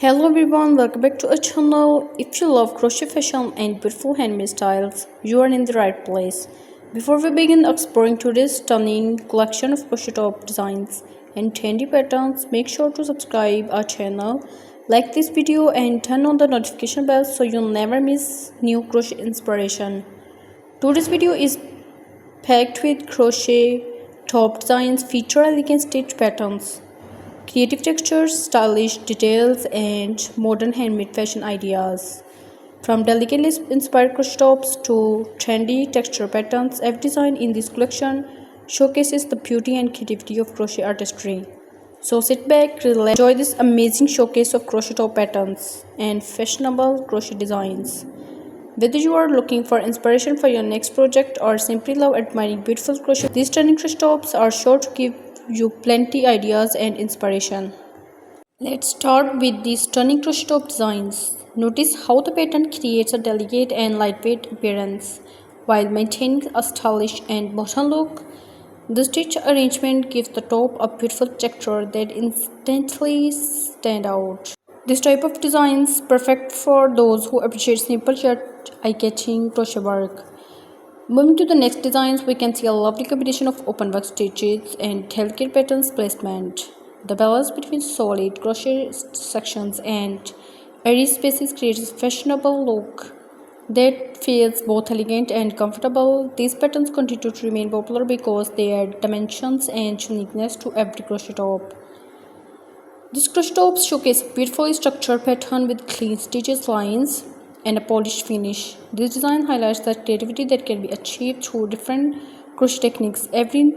Hello everyone, welcome back to our channel. If you love crochet fashion and beautiful handmade styles, you are in the right place. Before we begin exploring today's stunning collection of crochet top designs and trendy patterns, make sure to subscribe our channel, like this video and turn on the notification bell so you'll never miss new crochet inspiration. Today's video is packed with crochet top designs, feature elegant stitch patterns, creative textures, stylish details, and modern handmade fashion ideas. From delicately inspired crochet tops to trendy texture patterns, every design in this collection showcases the beauty and creativity of crochet artistry. So sit back, relax, enjoy this amazing showcase of crochet top patterns and fashionable crochet designs. Whether you are looking for inspiration for your next project or simply love admiring beautiful crochet, these stunning crochet tops are sure to give you plenty ideas and inspiration. Let's start with these stunning crochet top designs. Notice how the pattern creates a delicate and lightweight appearance while maintaining a stylish and modern look. The stitch arrangement gives the top a beautiful texture that instantly stands out. This type of design is perfect for those who appreciate simple yet eye-catching crochet work. Moving to the next designs, we can see a lovely combination of open work stitches and delicate patterns placement. The balance between solid crochet sections and airy spaces creates a fashionable look that feels both elegant and comfortable. These patterns continue to remain popular because they add dimensions and uniqueness to every crochet top. These crochet tops showcase a beautifully structured pattern with clean stitches, lines, and a polished finish. This design highlights the creativity that can be achieved through different crochet techniques. Every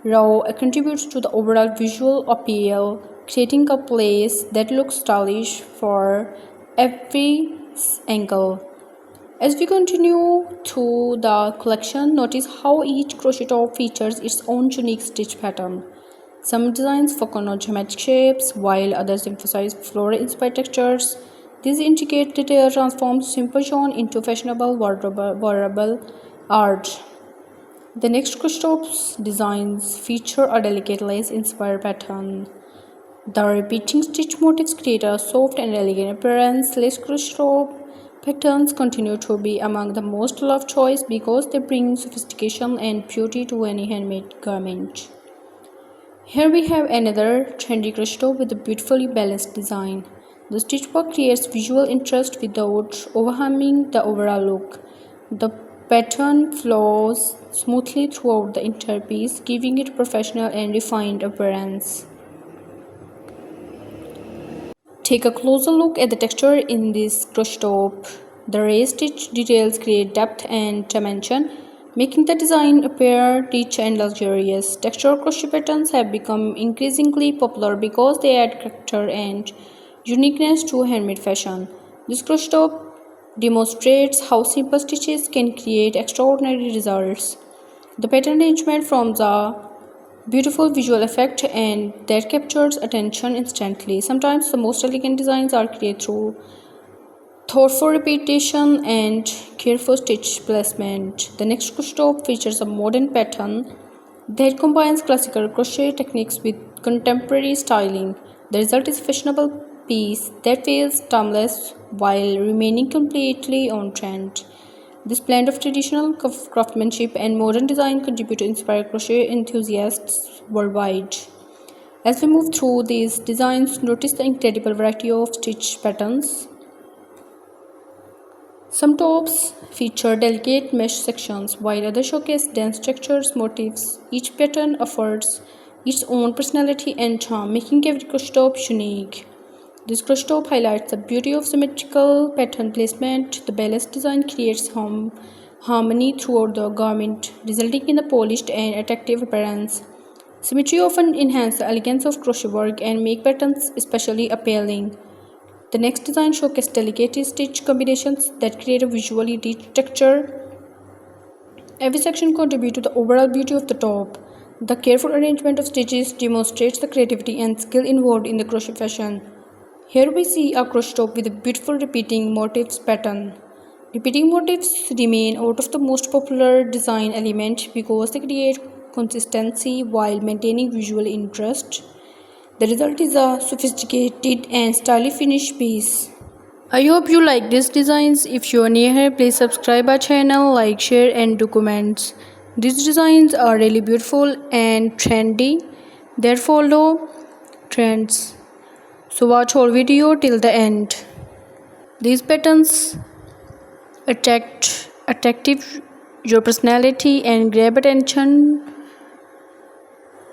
row contributes to the overall visual appeal, creating a place that looks stylish for every angle. As we continue through the collection, notice how each crochet top features its own unique stitch pattern. Some designs focus on geometric shapes, while others emphasize floral-inspired textures. These intricate detail transforms simple yarn into fashionable, wearable art. The next crochet tops designs feature a delicate lace-inspired pattern. The repeating stitch motifs create a soft and elegant appearance. Lace crochet top patterns continue to be among the most loved choice because they bring sophistication and beauty to any handmade garment. Here we have another trendy crochet top with a beautifully balanced design. The stitch work creates visual interest without overwhelming the overall look. The pattern flows smoothly throughout the entire piece, giving it a professional and refined appearance. Take a closer look at the texture in this crochet top. The raised stitch details create depth and dimension, making the design appear rich and luxurious. Textured crochet patterns have become increasingly popular because they add character and uniqueness to handmade fashion. This crochet top demonstrates how simple stitches can create extraordinary results. The pattern arrangement forms a beautiful visual effect and that captures attention instantly. Sometimes the most elegant designs are created through thoughtful repetition and careful stitch placement. The next crochet top features a modern pattern that combines classical crochet techniques with contemporary styling. The result is a fashionable piece that feels timeless while remaining completely on trend. This blend of traditional craftsmanship and modern design contribute to inspire crochet enthusiasts worldwide. As we move through these designs, notice the incredible variety of stitch patterns. Some tops feature delicate mesh sections, while others showcase dense textures, motifs. Each pattern offers its own personality and charm, making every crochet top unique. This crochet top highlights the beauty of symmetrical pattern placement. The balanced design creates harmony throughout the garment, resulting in a polished and attractive appearance. Symmetry often enhances the elegance of crochet work and make patterns especially appealing. The next design showcases delicate stitch combinations that create a visually rich texture. Every section contributes to the overall beauty of the top. The careful arrangement of stitches demonstrates the creativity and skill involved in the crochet fashion. Here we see a crochet top with a beautiful repeating motifs pattern. Repeating motifs remain out of the most popular design element because they create consistency while maintaining visual interest. The result is a sophisticated and stylish finished piece. I hope you like these designs. If you are new here, please subscribe our channel, like, share and do comments. These designs are really beautiful and trendy. They follow trends. So watch whole video till the end. These patterns attractive your personality and grab attention.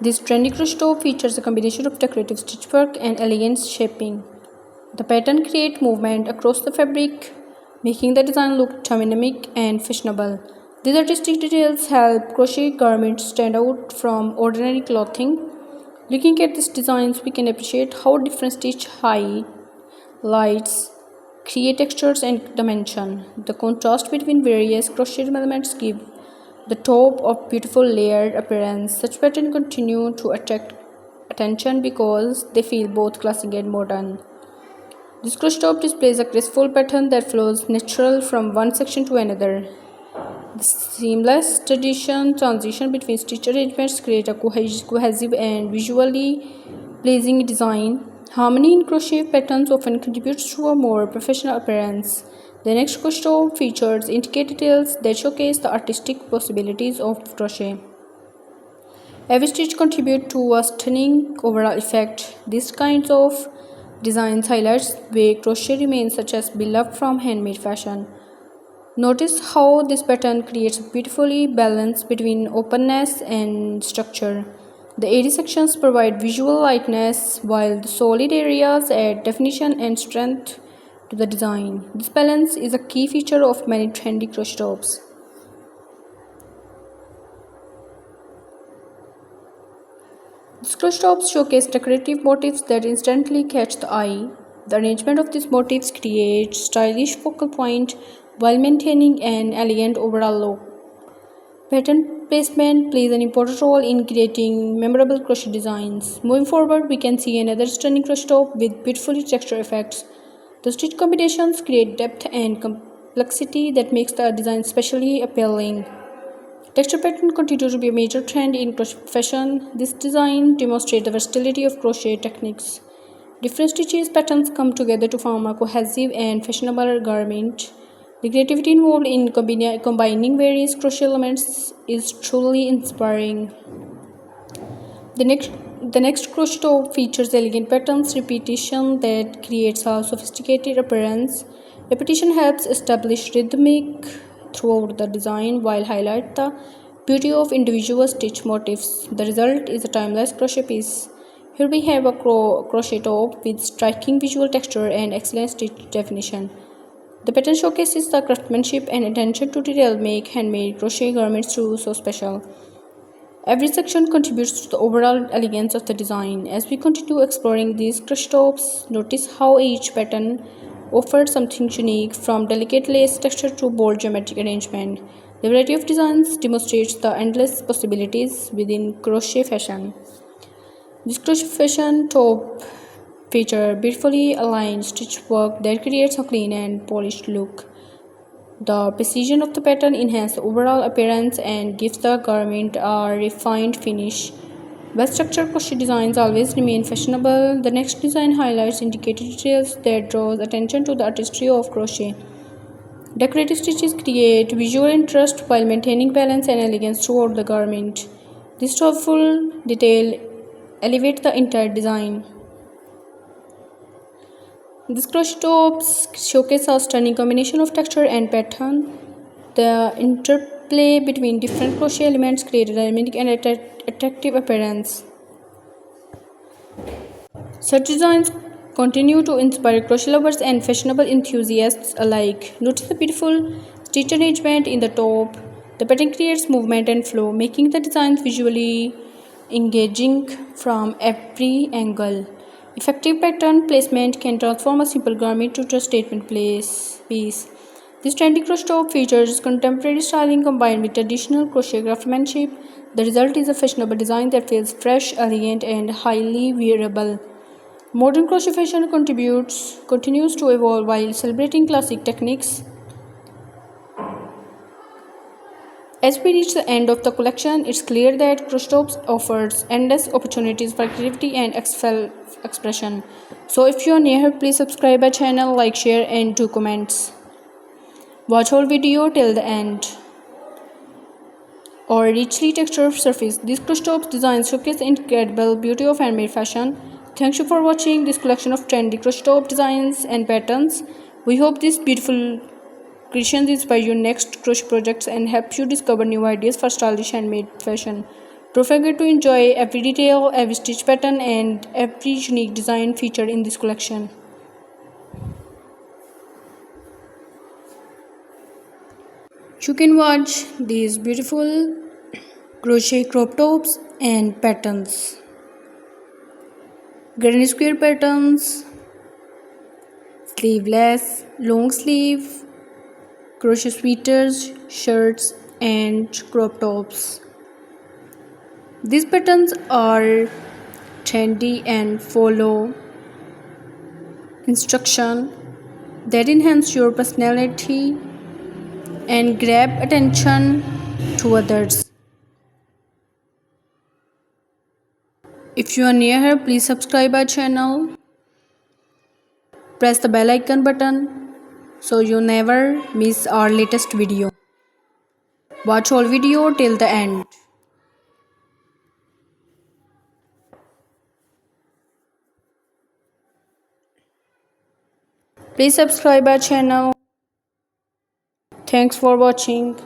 This trendy crochet top features a combination of decorative stitchwork and elegant shaping. The pattern creates movement across the fabric, making the design look dynamic and fashionable. These artistic details help crochet garments stand out from ordinary clothing. Looking at these designs, we can appreciate how different stitch height, lights, create textures and dimension. The contrast between various crochet elements give the top of beautiful layered appearance. Such patterns continue to attract attention because they feel both classic and modern. This crochet top displays a graceful pattern that flows natural from one section to another. The seamless transition between stitch arrangements create a cohesive and visually pleasing design. Harmony in crochet patterns often contributes to a more professional appearance. The next crochet top features intricate details that showcase the artistic possibilities of crochet. Every stitch contributes to a stunning overall effect. These kinds of designs highlights where crochet remains such as beloved from handmade fashion. Notice how this pattern creates a beautifully balance between openness and structure. The airy sections provide visual lightness while the solid areas add definition and strength to the design. This balance is a key feature of many trendy crochet tops. These crochet tops showcase decorative motifs that instantly catch the eye. The arrangement of these motifs creates stylish focal point while maintaining an elegant overall look. Pattern placement plays an important role in creating memorable crochet designs. Moving forward, we can see another stunning crochet top with beautifully textured effects. The stitch combinations create depth and complexity that makes the design especially appealing. Texture pattern continue to be a major trend in crochet fashion. This design demonstrates the versatility of crochet techniques. Different stitches patterns come together to form a cohesive and fashionable garment. The creativity involved in combining various crochet elements is truly inspiring. The next crochet top features elegant patterns repetition that creates a sophisticated appearance. Repetition helps establish rhythmic throughout the design while highlight the beauty of individual stitch motifs. The result is a timeless crochet piece. Here we have a crochet top with striking visual texture and excellent stitch definition. The pattern showcases the craftsmanship and attention to detail make handmade crochet garments so special. Every section contributes to the overall elegance of the design. As we continue exploring these crochet tops, notice how each pattern offers something unique, from delicate lace texture to bold geometric arrangement. The variety of designs demonstrates the endless possibilities within crochet fashion. This crochet fashion top features beautifully aligned stitch work that creates a clean and polished look. The precision of the pattern enhances the overall appearance and gives the garment a refined finish. Well-structured crochet designs always remain fashionable. The next design highlights intricate details that draws attention to the artistry of crochet. Decorative stitches create visual interest while maintaining balance and elegance throughout the garment. This thoughtful detail elevates the entire design. These crochet tops showcase a stunning combination of texture and pattern. The interplay between different crochet elements creates a dynamic and attractive appearance. Such designs continue to inspire crochet lovers and fashionable enthusiasts alike. Notice the beautiful stitch arrangement in the top. The pattern creates movement and flow, making the designs visually engaging from every angle. Effective pattern placement can transform a simple garment into a statement piece. This trendy crochet top features contemporary styling combined with traditional crochet craftsmanship. The result is a fashionable design that feels fresh, elegant, and highly wearable. Modern crochet fashion continues to evolve while celebrating classic techniques. As we reach the end of the collection, it's clear that Crochet Tops offers endless opportunities for creativity and expression. So if you are new here, please subscribe our channel, like, share and do comments. Watch whole video till the end. Or richly textured surface. These Crochet Tops designs showcase the incredible beauty of handmade fashion. Thank you for watching this collection of trendy Crochet Top designs and patterns. We hope these beautiful creations inspire your next crochet projects and help you discover new ideas for stylish handmade fashion. Don't forget to enjoy every detail, every stitch pattern and every unique design featured in this collection. You can watch these beautiful crochet crop tops and patterns, granny square patterns, sleeveless, long sleeve, crochet sweaters, shirts and crop tops. These patterns are trendy and follow instruction that enhance your personality and grab attention to others. If you are near here, please subscribe our channel. Press the bell icon button so you never miss our latest video. Watch all video till the end. Please subscribe our channel. Thanks for watching.